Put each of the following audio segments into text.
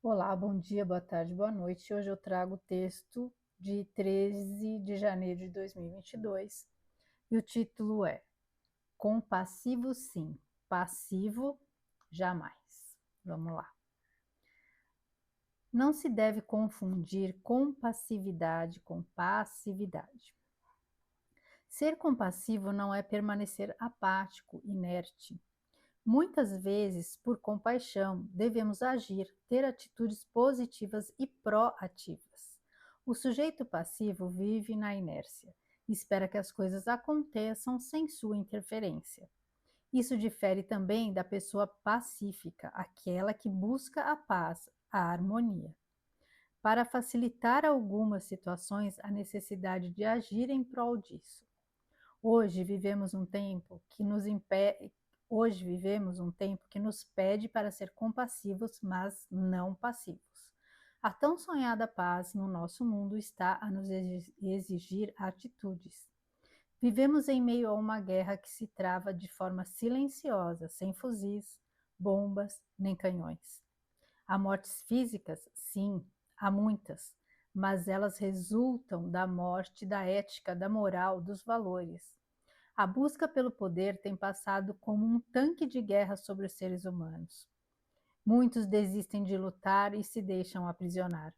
Olá, bom dia, boa tarde, boa noite. Hoje eu trago o texto de 13 de janeiro de 2022 e o título é Compassivo sim, passivo jamais. Vamos lá. Não se deve confundir compassividade com passividade. Ser compassivo não é permanecer apático, inerte. Muitas vezes, por compaixão, devemos agir, ter atitudes positivas e proativas. O sujeito passivo vive na inércia, espera que as coisas aconteçam sem sua interferência. Isso difere também da pessoa pacífica, aquela que busca a paz, a harmonia. Para facilitar algumas situações, a necessidade de agir em prol disso. Hoje vivemos um tempo que nos impede, Hoje vivemos um tempo que nos pede para ser compassivos, mas não passivos. A tão sonhada paz no nosso mundo está a nos exigir atitudes. Vivemos em meio a uma guerra que se trava de forma silenciosa, sem fuzis, bombas, nem canhões. Há mortes físicas? Sim, há muitas, mas elas resultam da morte da ética, da moral, dos valores. A busca pelo poder tem passado como um tanque de guerra sobre os seres humanos. Muitos desistem de lutar e se deixam aprisionar.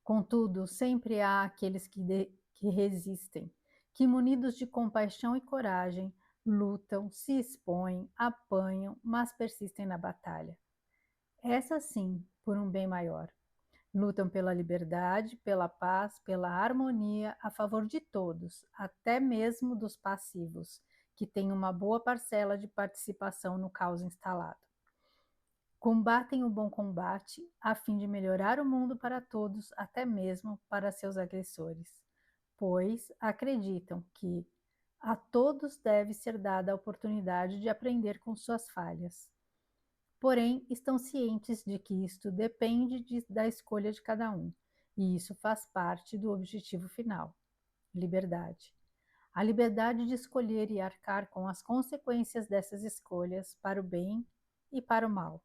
Contudo, sempre há aqueles que resistem, que, munidos de compaixão e coragem, lutam, se expõem, apanham, mas persistem na batalha. Essa sim, por um bem maior. Lutam pela liberdade, pela paz, pela harmonia, a favor de todos, até mesmo dos passivos, que têm uma boa parcela de participação no caos instalado. Combatem o bom combate, a fim de melhorar o mundo para todos, até mesmo para seus agressores, pois acreditam que a todos deve ser dada a oportunidade de aprender com suas falhas. Porém, estão cientes de que isto depende da escolha de cada um, e isso faz parte do objetivo final: liberdade. A liberdade de escolher e arcar com as consequências dessas escolhas para o bem e para o mal.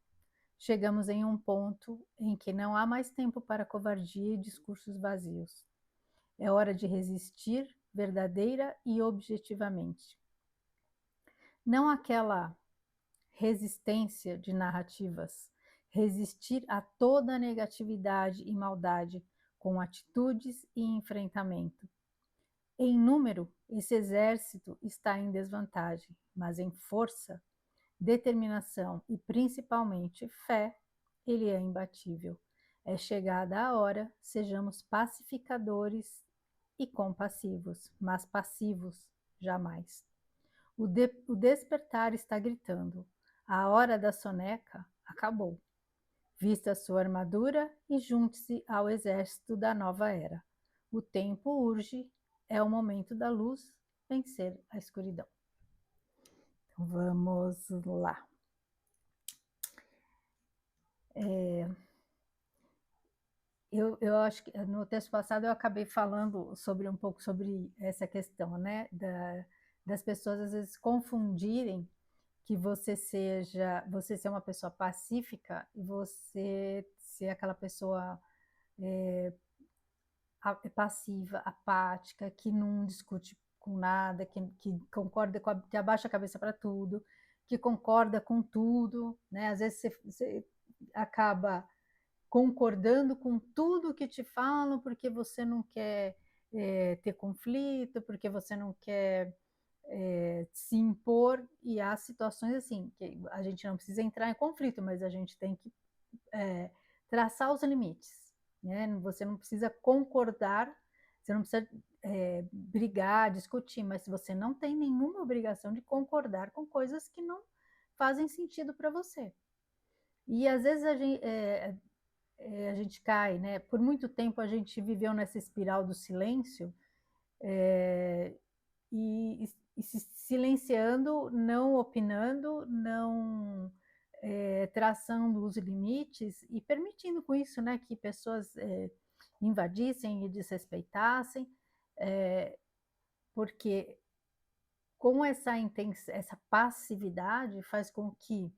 Chegamos em um ponto em que não há mais tempo para covardia e discursos vazios. É hora de resistir verdadeira e objetivamente. Não aquela resistência de narrativas, resistir a toda negatividade e maldade com atitudes e enfrentamento. Em número, esse exército está em desvantagem, mas em força, determinação e principalmente fé, ele é imbatível. É chegada a hora, sejamos pacificadores e compassivos, mas passivos jamais. O despertar está gritando. A hora da soneca acabou. Vista a sua armadura e junte-se ao exército da nova era. O tempo urge, é o momento da luz vencer a escuridão. Então, vamos lá. Eu acho que no texto passado eu acabei falando sobre um pouco sobre essa questão, né, das pessoas às vezes confundirem que você ser uma pessoa pacífica e você ser aquela pessoa passiva, apática, que não discute com nada, que concorda que abaixa a cabeça para tudo, que concorda com tudo, né? Às vezes você acaba concordando com tudo que te falam porque você não quer ter conflito, porque você não quer se impor, e há situações assim, que a gente não precisa entrar em conflito, mas a gente tem que traçar os limites, né? Você não precisa concordar, você não precisa brigar, discutir, mas você não tem nenhuma obrigação de concordar com coisas que não fazem sentido para você. E às vezes a gente cai, né? Por muito tempo a gente viveu nessa espiral do silêncio, é, e se silenciando, não opinando, não traçando os limites e permitindo com isso, né, que pessoas invadissem e desrespeitassem, porque com essa passividade faz com que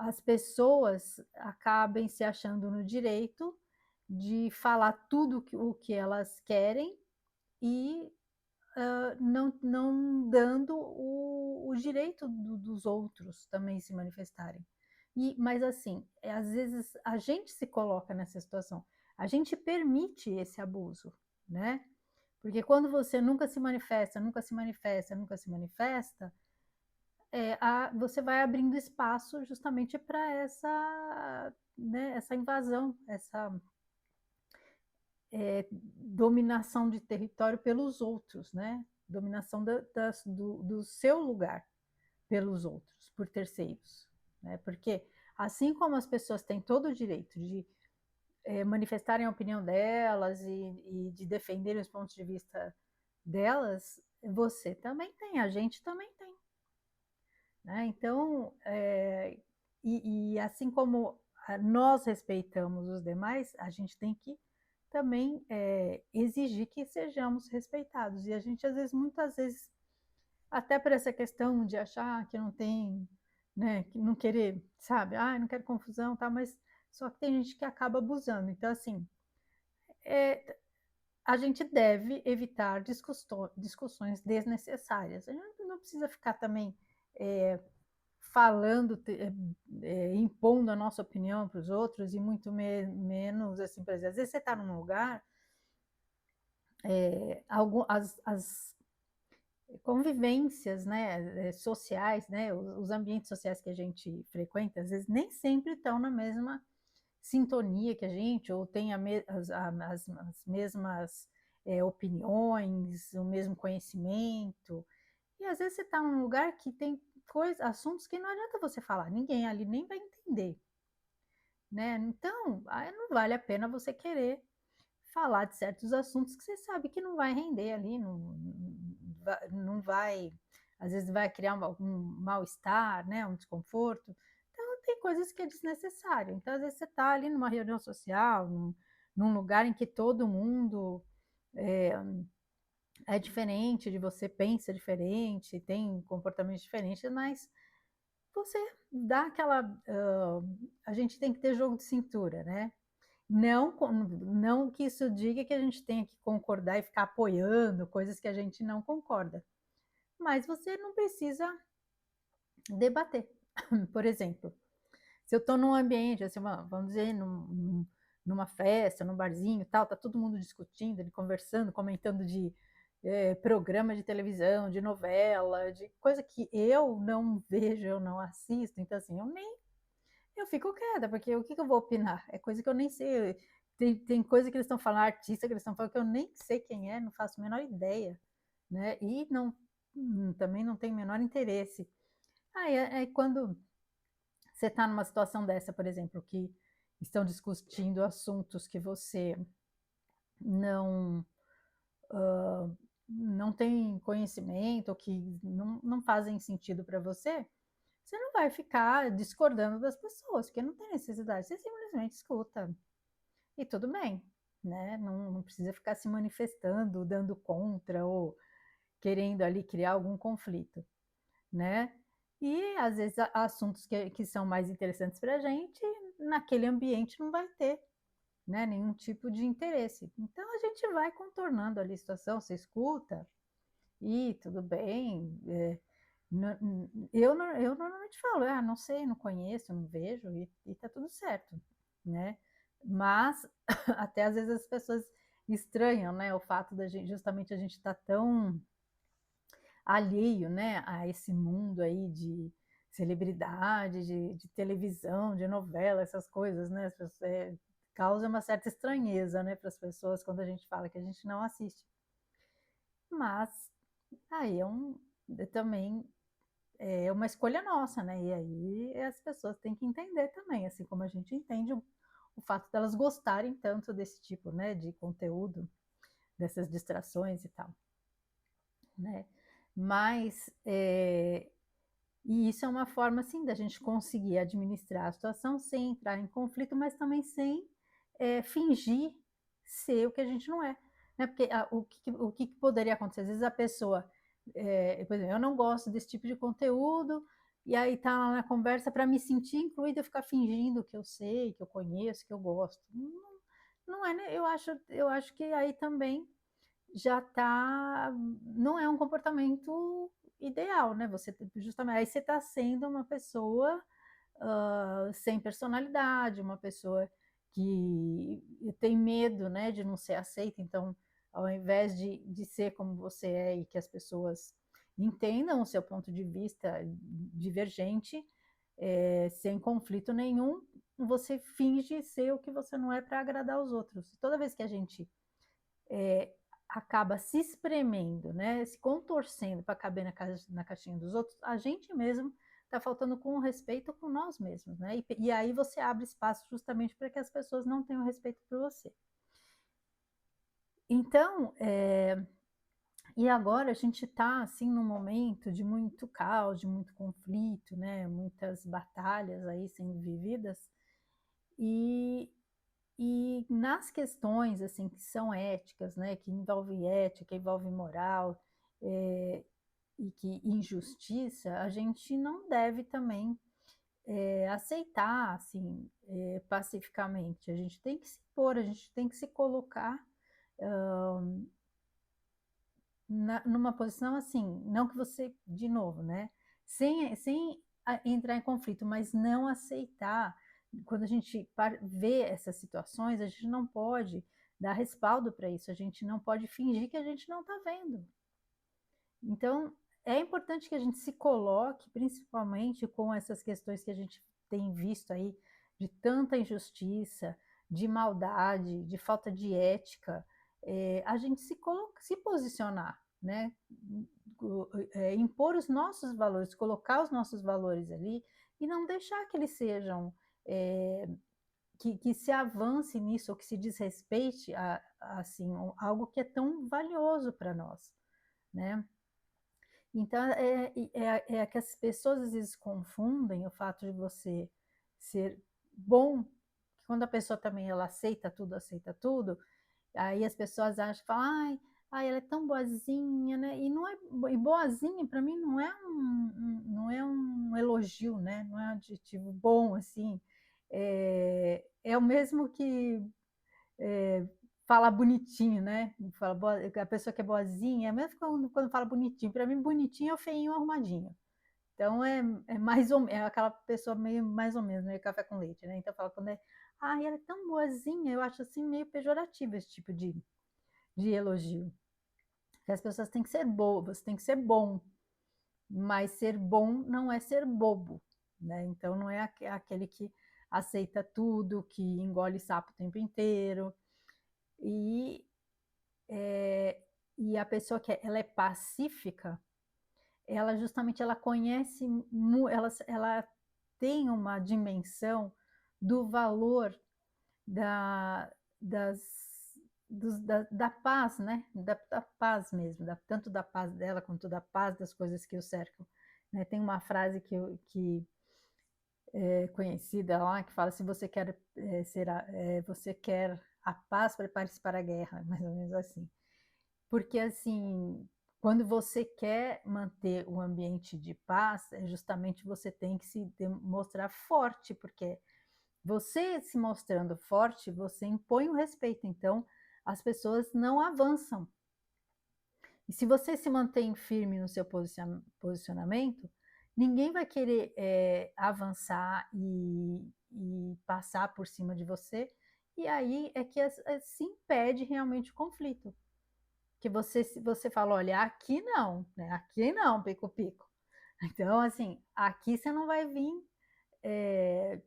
as pessoas acabem se achando no direito de falar tudo o que elas querem e, não dando o direito dos outros também se manifestarem. Mas assim, às vezes a gente se coloca nessa situação, a gente permite esse abuso, né? Porque quando você nunca se manifesta, nunca se manifesta, nunca se manifesta, você vai abrindo espaço justamente para essa, né, essa invasão, essa dominação de território pelos outros, né? Dominação do seu lugar pelos outros, por terceiros, né? Porque assim como as pessoas têm todo o direito de manifestarem a opinião delas e de defenderem os pontos de vista delas, você também tem, a gente também tem. Né? Então, e assim como nós respeitamos os demais, a gente tem que também exigir que sejamos respeitados. E a gente, às vezes, muitas vezes, até por essa questão de achar que não tem, né, que não querer, sabe, não quero confusão, tá, mas só que tem gente que acaba abusando. Então, assim, a gente deve evitar discussões desnecessárias. A gente não precisa ficar também falando, impondo a nossa opinião para os outros e muito menos, assim, por exemplo, às vezes você está num lugar, as convivências, né, sociais, né, os ambientes sociais que a gente frequenta, às vezes nem sempre estão na mesma sintonia que a gente, ou tem as mesmas opiniões, o mesmo conhecimento. E às vezes você está num lugar que tem assuntos que não adianta você falar, ninguém ali nem vai entender, né? Então, aí não vale a pena você querer falar de certos assuntos que você sabe que não vai render ali, não vai, às vezes vai criar algum mal-estar, né? Um desconforto. Então, tem coisas que é desnecessário. Então, às vezes você está ali numa reunião social, num lugar em que todo mundo é, é diferente de você, pensa diferente, tem comportamentos diferentes, mas você dá aquela. A gente tem que ter jogo de cintura, né? Não que isso diga que a gente tenha que concordar e ficar apoiando coisas que a gente não concorda, mas você não precisa debater. Por exemplo, se eu estou num ambiente, assim, vamos dizer, numa festa, num barzinho, tal, tá todo mundo discutindo, conversando, comentando de programa de televisão, de novela, de coisa que eu não vejo, eu não assisto, então assim, eu fico quieta, porque o que eu vou opinar? É coisa que eu nem sei. Tem coisa que eles estão falando, artista que eles estão falando que eu nem sei quem é, não faço a menor ideia, né? E não, também não tenho o menor interesse. Quando você está numa situação dessa, por exemplo, que estão discutindo assuntos que você não não tem conhecimento, ou que não fazem sentido para você, você não vai ficar discordando das pessoas, porque não tem necessidade, você simplesmente escuta. E tudo bem, né? Não precisa ficar se manifestando, dando contra ou querendo ali criar algum conflito, né? E às vezes assuntos que são mais interessantes para a gente, naquele ambiente não vai ter, né, nenhum tipo de interesse. Então a gente vai contornando ali a situação, você escuta e tudo bem. Eu normalmente falo, não sei, não conheço, não vejo e tá tudo certo, né? Mas até às vezes as pessoas estranham, né, o fato da gente, justamente a gente estar tão alheio, né, a esse mundo aí de celebridade, de televisão, de novela, essas coisas, né? Causa uma certa estranheza, né, para as pessoas quando a gente fala que a gente não assiste. Mas aí também é uma escolha nossa, né? E aí as pessoas têm que entender também, assim como a gente entende o fato delas gostarem tanto desse tipo, né, de conteúdo, dessas distrações e tal, né? Mas e isso é uma forma, assim, da gente conseguir administrar a situação sem entrar em conflito, mas também sem fingir ser o que a gente não é. Né? Porque o que poderia acontecer? Às vezes a pessoa, por exemplo, eu não gosto desse tipo de conteúdo, e aí tá lá na conversa para me sentir incluída, eu ficar fingindo que eu sei, que eu conheço, que eu gosto. Não é, né, eu acho que aí também já tá não é um comportamento ideal, né, você justamente aí você está sendo uma pessoa, sem personalidade, uma pessoa que tem medo, né, de não ser aceita, então, ao invés de ser como você é e que as pessoas entendam o seu ponto de vista divergente, sem conflito nenhum, você finge ser o que você não é para agradar os outros. Toda vez que a gente é, acaba se espremendo, né, se contorcendo para caber na caixinha dos outros, a gente mesmo está faltando com respeito com nós mesmos, né? E aí você abre espaço justamente para que as pessoas não tenham respeito por você. Então, e agora a gente está assim num momento de muito caos, de muito conflito, né? Muitas batalhas aí sendo vividas e nas questões, assim, que são éticas, né, que envolvem ética, envolvem moral, e que injustiça, a gente não deve também, aceitar, assim, pacificamente. A gente tem que se pôr, a gente tem que se colocar, numa posição assim, não que você, de novo, né, sem entrar em conflito, mas não aceitar. Quando a gente vê essas situações, a gente não pode dar respaldo para isso, a gente não pode fingir que a gente não está vendo. Então, é importante que a gente se coloque, principalmente com essas questões que a gente tem visto aí, de tanta injustiça, de maldade, de falta de ética, a gente se posicionar, né? Impor os nossos valores, colocar os nossos valores ali e não deixar que eles sejam, é, que se avance nisso ou que se desrespeite assim, algo que é tão valioso para nós, né? Então, é que as pessoas às vezes confundem o fato de você ser bom, que quando a pessoa também ela aceita tudo, aí as pessoas acham, falam, ai, ela é tão boazinha, né? E não é, e boazinha para mim não é um elogio, né? Não é um adjetivo bom assim. É o mesmo que é, fala bonitinho, né? Fala a pessoa que é boazinha, é mesmo quando fala bonitinho. Para mim, bonitinho é o feinho arrumadinho. Então é mais ou é aquela pessoa meio mais ou menos, meio café com leite, né? Então fala quando ela é tão boazinha, eu acho assim meio pejorativo esse tipo de elogio. Porque as pessoas têm que ser boas, têm que ser bom, mas ser bom não é ser bobo, né? Então não é aquele que aceita tudo, que engole sapo o tempo inteiro. E é, e a pessoa ela é pacífica, ela justamente ela conhece, ela tem uma dimensão do valor da, das, da paz, né? Da paz mesmo, tanto da paz dela quanto da paz das coisas que o cercam. Né? Tem uma frase que é conhecida lá que fala: se você quer você quer a paz, prepare-se para a guerra, mais ou menos assim. Porque, assim, quando você quer manter um ambiente de paz, justamente você tem que se mostrar forte, porque você se mostrando forte, você impõe o respeito, então as pessoas não avançam. E se você se mantém firme no seu posicionamento, ninguém vai querer avançar e passar por cima de você, e aí é que se impede realmente o conflito. Que você fala, olha, aqui não, né? Aqui não, pico-pico. Então, assim, aqui você não vai vir é,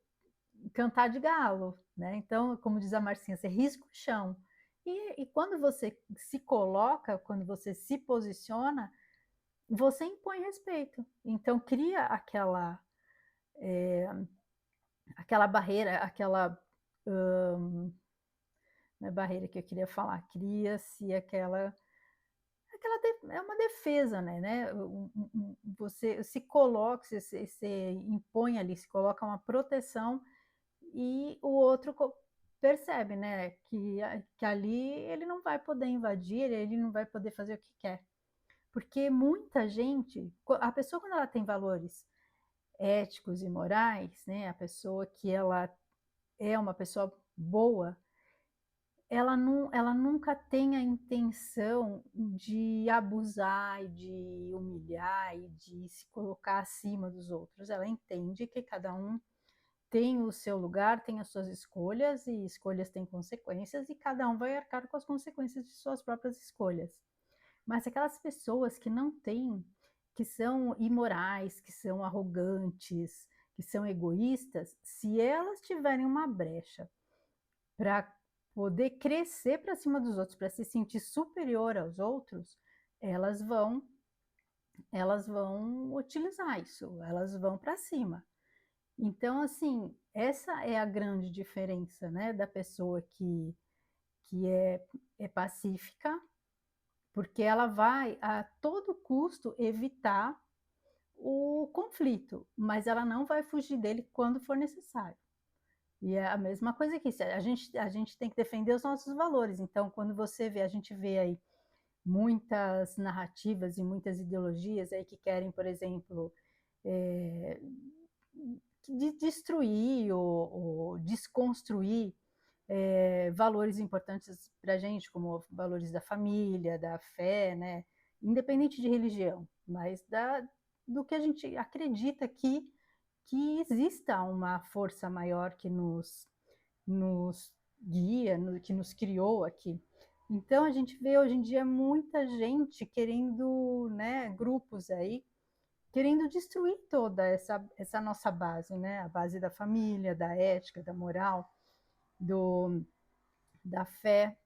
cantar de galo, né? Então, como diz a Marcinha, você risca o chão. E quando você se coloca, quando você se posiciona, você impõe respeito. Então, cria aquela barreira, não é barreira que eu queria falar, cria-se é uma defesa, né? Você se coloca, você impõe ali, se coloca uma proteção e o outro percebe, né? Que ali ele não vai poder invadir, ele não vai poder fazer o que quer. Porque muita gente, a pessoa quando ela tem valores éticos e morais, né, a pessoa que ela é uma pessoa boa, ela nunca tem a intenção de abusar e de humilhar e de se colocar acima dos outros. Ela entende que cada um tem o seu lugar, tem as suas escolhas e escolhas têm consequências e cada um vai arcar com as consequências de suas próprias escolhas. Mas aquelas pessoas que não têm, que são imorais, que são arrogantes, que são egoístas, se elas tiverem uma brecha para poder crescer para cima dos outros, para se sentir superior aos outros, elas vão elas vão utilizar isso, elas vão para cima. Então, assim, essa é a grande diferença, né, da pessoa que é pacífica, porque ela vai a todo custo evitar o conflito, mas ela não vai fugir dele quando for necessário. E é a mesma coisa aqui, se a gente tem que defender os nossos valores, então quando você vê a gente vê aí muitas narrativas e muitas ideologias aí que querem, por exemplo, eh, destruir ou desconstruir valores importantes para a gente, como valores da família, da fé, né? Independente de religião, mas do que a gente acredita que exista uma força maior que nos guia, que nos criou aqui. Então a gente vê hoje em dia muita gente querendo, né, grupos aí, querendo destruir toda essa nossa base, né? A base da família, da ética, da moral, do, da fé,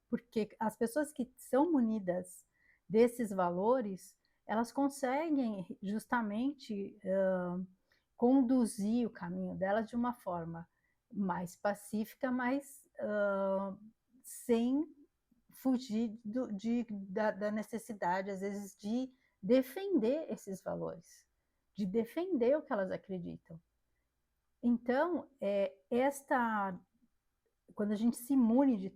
porque as pessoas que são munidas desses valores, elas conseguem justamente conduzir o caminho delas de uma forma mais pacífica, mas sem fugir da necessidade, às vezes, de defender esses valores, de defender o que elas acreditam. Então, quando a gente se imune de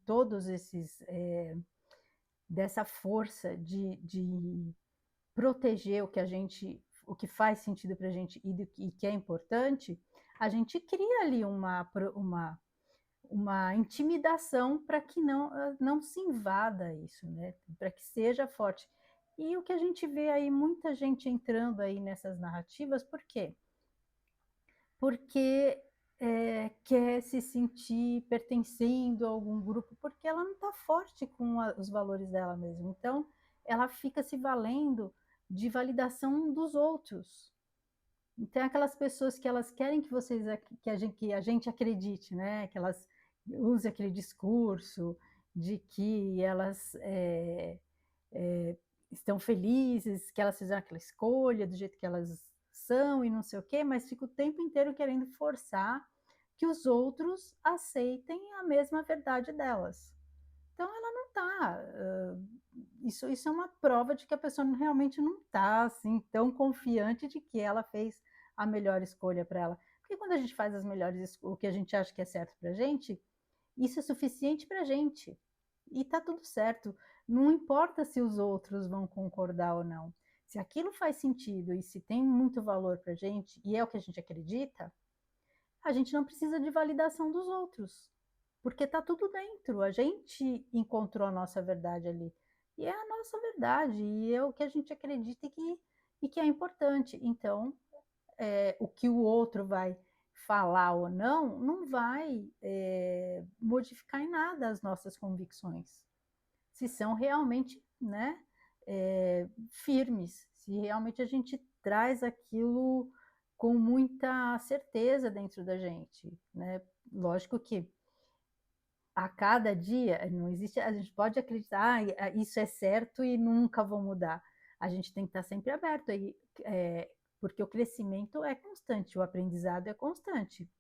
todos esses, dessa força de proteger o que faz sentido para a gente e que é importante, a gente cria ali uma intimidação para que não se invada isso, né? Para que seja forte. E o que a gente vê aí, muita gente entrando aí nessas narrativas, por quê? Porque quer se sentir pertencendo a algum grupo, porque ela não está forte com os valores dela mesma. Então, ela fica se valendo de validação dos outros. Então, aquelas pessoas que elas querem que que a gente acredite, né? Que elas usem aquele discurso de que elas é, estão felizes, que elas fizeram aquela escolha do jeito que elas são e não sei o quê, mas fica o tempo inteiro querendo forçar que os outros aceitem a mesma verdade delas. Então ela não está. Isso é uma prova de que a pessoa realmente não está assim tão confiante de que ela fez a melhor escolha para ela. Porque quando a gente faz o que a gente acha que é certo para a gente, isso é suficiente para a gente. E tá tudo certo. Não importa se os outros vão concordar ou não. Se aquilo faz sentido e se tem muito valor para a gente, e é o que a gente acredita, a gente não precisa de validação dos outros. Porque tá tudo dentro. A gente encontrou a nossa verdade ali. E é a nossa verdade. E é o que a gente acredita e que é importante. Então, o que o outro vai falar ou não vai modificar em nada as nossas convicções. Se são realmente, né, firmes, se realmente a gente traz aquilo com muita certeza dentro da gente, né? Lógico que a cada dia não existe, a gente pode acreditar, isso é certo e nunca vou mudar. A gente tem que estar sempre aberto aí, porque o crescimento é constante, o aprendizado é constante,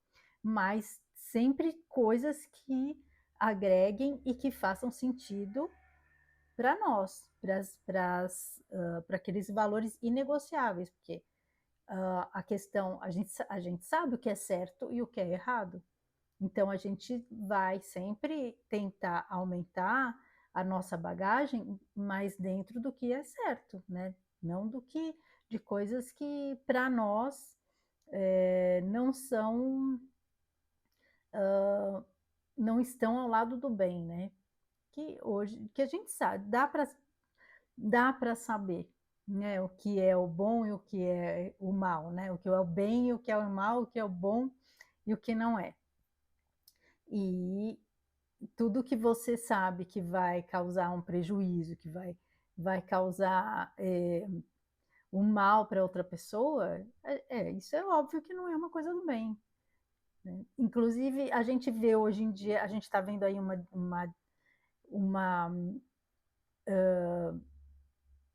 mas sempre coisas que agreguem e que façam sentido para nós, para aqueles valores inegociáveis, porque a questão, a gente sabe o que é certo e o que é errado, então a gente vai sempre tentar aumentar a nossa bagagem, mas dentro do que é certo, né? Não do que de coisas que para nós, não são, não estão ao lado do bem, né. Que a gente sabe, dá para saber, né, o que é o bom e o que é o mal, né, o que é o bem e o que é o mal, o que é o bom e o que não é. E tudo que você sabe que vai causar um prejuízo, que vai causar, o mal para outra pessoa, isso é óbvio que não é uma coisa do bem, né. Inclusive a gente vê hoje em dia, a gente está vendo aí uma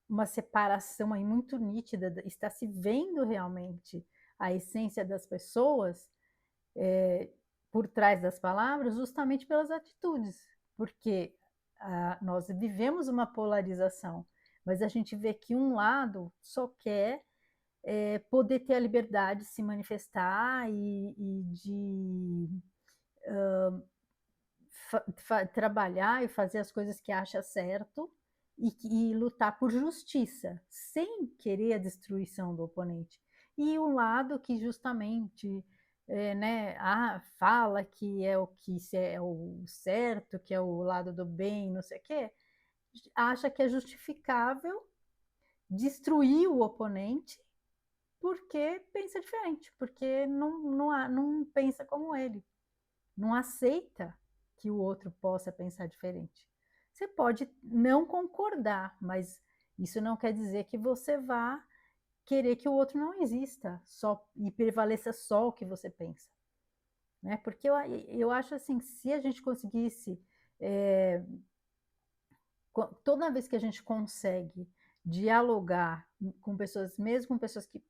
uma separação aí muito nítida, está se vendo realmente a essência das pessoas, eh, por trás das palavras, justamente pelas atitudes, porque, nós vivemos uma polarização, mas a gente vê que um lado só quer, poder ter a liberdade de se manifestar e de trabalhar e fazer as coisas que acha certo e lutar por justiça, sem querer a destruição do oponente. E o lado que justamente, né, fala que é o que é o certo, que é o lado do bem, não sei o quê, acha que é justificável destruir o oponente porque pensa diferente, porque não pensa como ele. Não aceita que o outro possa pensar diferente. Você pode não concordar, mas isso não quer dizer que você vá querer que o outro não exista, só e prevaleça só o que você pensa, né. Porque eu acho assim, se a gente conseguisse, eh, toda vez que a gente consegue dialogar com pessoas, mesmo com pessoas que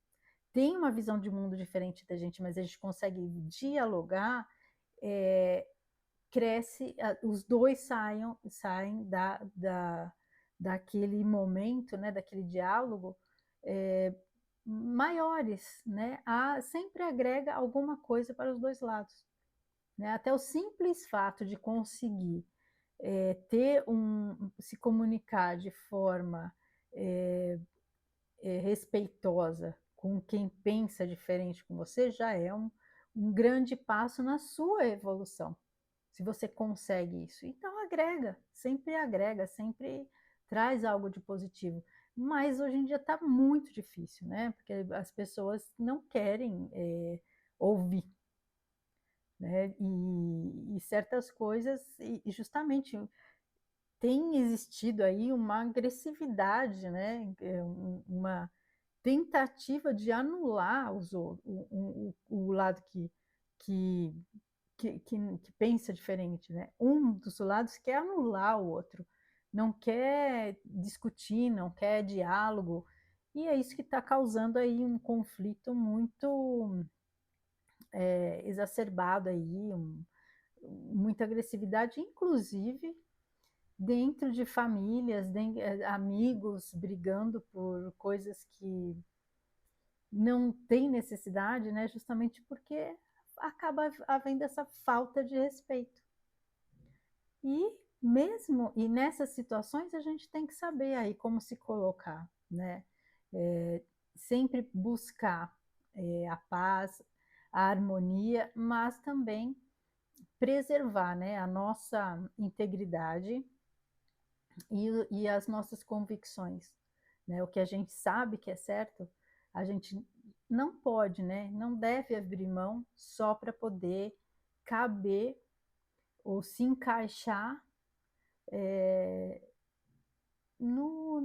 têm uma visão de mundo diferente da gente, mas a gente consegue dialogar, eh cresce, os 2 saem daquele momento, né, daquele diálogo, maiores, né, sempre agrega alguma coisa para os 2 lados, né, até o simples fato de conseguir, se comunicar de forma, eh respeitosa com quem pensa diferente com você, já é um grande passo na sua evolução. Se você consegue isso, então agrega, sempre traz algo de positivo. Mas hoje em dia está muito difícil, né, porque as pessoas não querem, ouvir, né, e certas coisas e justamente tem existido aí uma agressividade, né, uma tentativa de anular os ou o lado que que pensa diferente, né. Um dos lados quer anular o outro, não quer discutir, não quer diálogo, e é isso que está causando aí um conflito muito, exacerbado aí, muita agressividade, inclusive dentro de famílias, amigos brigando por coisas que não tem necessidade, né, justamente porque acaba havendo essa falta de respeito. E nessas situações a gente tem que saber aí como se colocar, né, eh, sempre buscar, a paz, a harmonia, mas também preservar, né, a nossa integridade e as nossas convicções, né, o que a gente sabe que é certo, a gente não pode, né, não deve abrir mão só para poder caber ou se encaixar, eh, no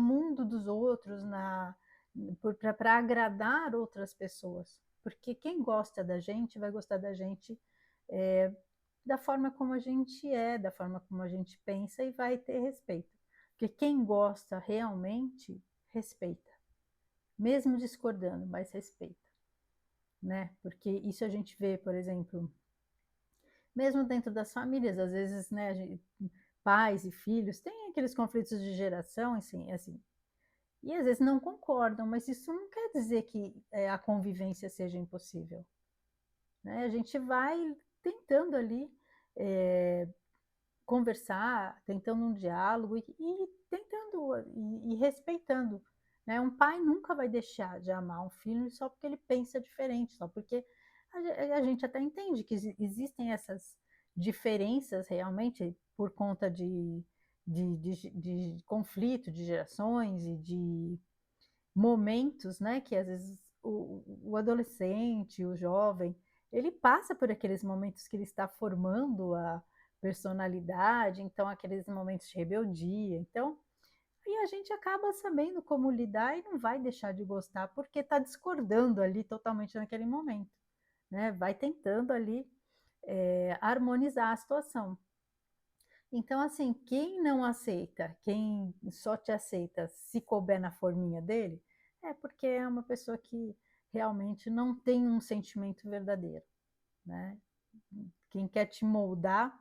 mundo dos outros, para agradar outras pessoas. Porque quem gosta da gente vai gostar da gente, eh, da forma como a gente é, da forma como a gente pensa e vai ter respeito. Porque quem gosta realmente, respeita, mesmo discordando, mas respeita, né. Porque isso a gente vê, por exemplo, mesmo dentro das famílias, às vezes, né, pais e filhos têm aqueles conflitos de geração, assim, e às vezes não concordam, mas isso não quer dizer que, a convivência seja impossível, né. A gente vai tentando ali, eh, conversar, tentando um diálogo e tentando e respeitando, né. Um pai nunca vai deixar de amar um filho só porque ele pensa diferente, só porque a gente até entende que existem essas diferenças realmente por conta de conflito de gerações e de momentos, né, que às vezes o adolescente, o jovem, ele passa por aqueles momentos que ele está formando a personalidade, então aqueles momentos de rebeldia, então e a gente acaba sabendo como lidar e não vai deixar de gostar, porque está discordando ali totalmente naquele momento, né, vai tentando ali, harmonizar a situação. Então, assim, quem não aceita, quem só te aceita se couber na forminha dele, é porque é uma pessoa que realmente não tem um sentimento verdadeiro, né. Quem quer te moldar,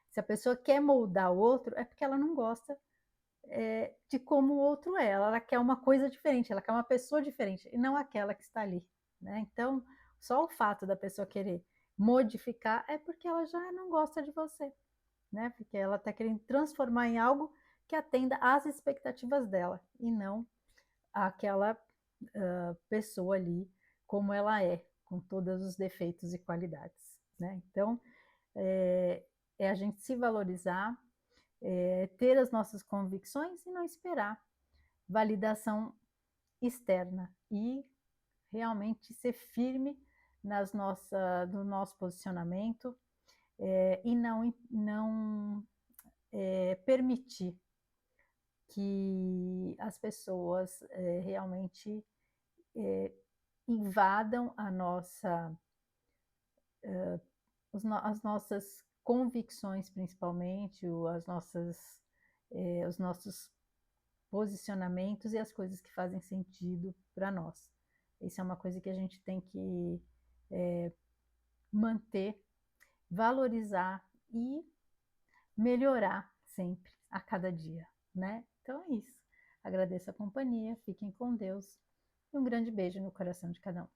se a pessoa quer moldar o outro, é porque ela não gosta, de como o outro é, ela quer uma coisa diferente, ela quer uma pessoa diferente, e não aquela que está ali, né. Então, só o fato da pessoa querer modificar, é porque ela já não gosta de você, né, porque ela está querendo transformar em algo que atenda às expectativas dela, e não aquela, pessoa ali como ela é, com todos os defeitos e qualidades, né. Então, é a gente se valorizar, ter as nossas convicções e não esperar validação externa e realmente ser firme no nosso posicionamento, e não permitir que as pessoas, realmente, invadam a nossa as nossas convicções principalmente, os nossos posicionamentos e as coisas que fazem sentido para nós. Isso é uma coisa que a gente tem que manter, valorizar e melhorar sempre, a cada dia, né. Então é isso. Agradeço a companhia, fiquem com Deus e um grande beijo no coração de cada um.